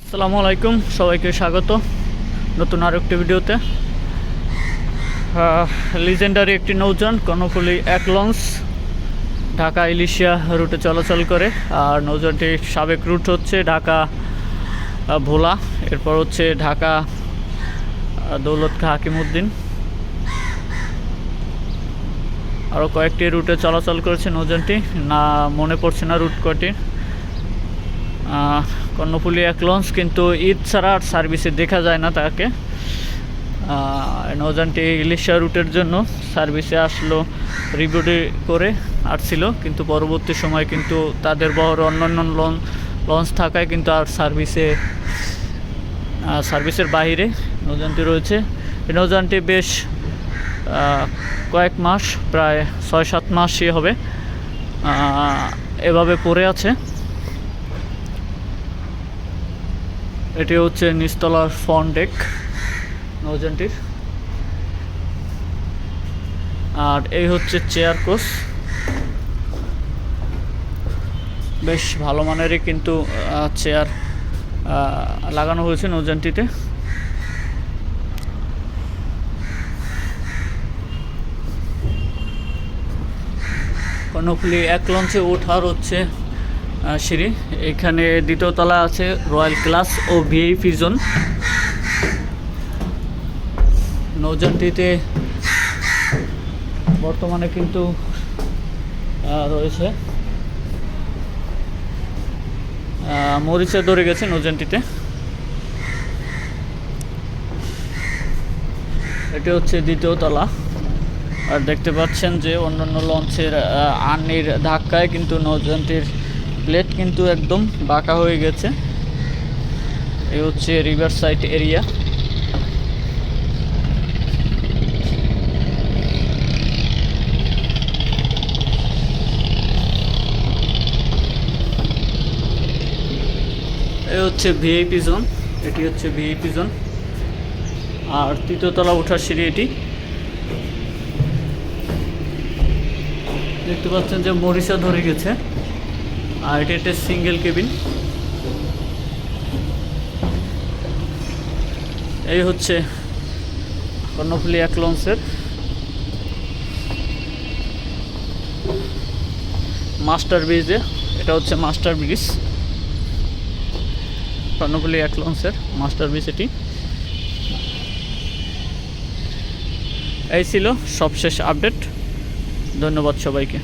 আসসালামু আলাইকুম, সবাইকে স্বাগত নতুন আরেকটি ভিডিওতে। লিজেন্ডারি একটি নৌযান কর্ণফুলী 1 লঞ্চ ঢাকা ইলিশিয়া রুটে চলাচল করে। আর নৌযানটির সাবেক রুট হচ্ছে ঢাকা ভোলা, এরপর হচ্ছে ঢাকা দৌলত খাঁ হাকিমউদ্দিন। আরও কয়েকটি রুটে চলাচল করেছে নৌযানটি, না মনে পড়ছে না রুট কয়টি। কর্ণফুলী 1 লঞ্চ, কিন্তু ঈদ ছাড়া আর সার্ভিসে দেখা যায় না তাকে। নৌযানটি ইলিশা রুটের জন্য সার্ভিসে আসলো, রিবিউটি করে আসছিল, কিন্তু পরবর্তী সময় কিন্তু তাদের বহর অন্যান্য লঞ্চ থাকায় কিন্তু আর সার্ভিসের বাইরে নৌযানটি রয়েছে। এই নৌযানটি বেশ কয়েক মাস, প্রায় 6-7 মাসই হবে এভাবে পড়ে আছে। এটি হচ্ছে নিচতলার ফ্রন্ট ডেক নৌযানটির। আর এই হচ্ছে চেয়ার কোচ, বেশ ভালো মানেরই কিন্তু চেয়ার লাগানো হয়েছে নৌযানটিতে। কর্ণফুলী 1 লঞ্চে ওঠার হচ্ছে সিঁড়ি। এখানে দ্বিতীয় তলা আছে রয়্যাল ক্লাস ও ভিআইপি জোন। নৌযানটিতে বর্তমানে কিন্তু রয়েছে মরিচা ধরে গেছে নৌযানটিতে। এটি হচ্ছে দ্বিতীয় তলা। আর দেখতে পাচ্ছেন যে অন্যান্য লঞ্চের আর্নির ধাক্কায় কিন্তু নৌযানটির প্লেট কিন্তু একদম বাঁকা হয়ে গেছে। এই হচ্ছে রিভার সাইড এরিয়া। এই হচ্ছে ভিআইপি জোন, এটি হচ্ছে ভিআইপি জোন। আর তৃতীয় তলা ওঠার সিঁড়ি এটি। দেখতে পাচ্ছেন যে মরিচা ধরে গেছে। আর এটি একটা সিঙ্গেল কেবিন। এই হচ্ছে কর্ণফুলী 1 লঞ্চের মাস্টার ব্রিজে। এটা হচ্ছে মাস্টার ব্রিজ, কর্ণফুলী 1 লঞ্চের মাস্টার ব্রিজ এটি। এই ছিল সবশেষ আপডেট। ধন্যবাদ সবাইকে।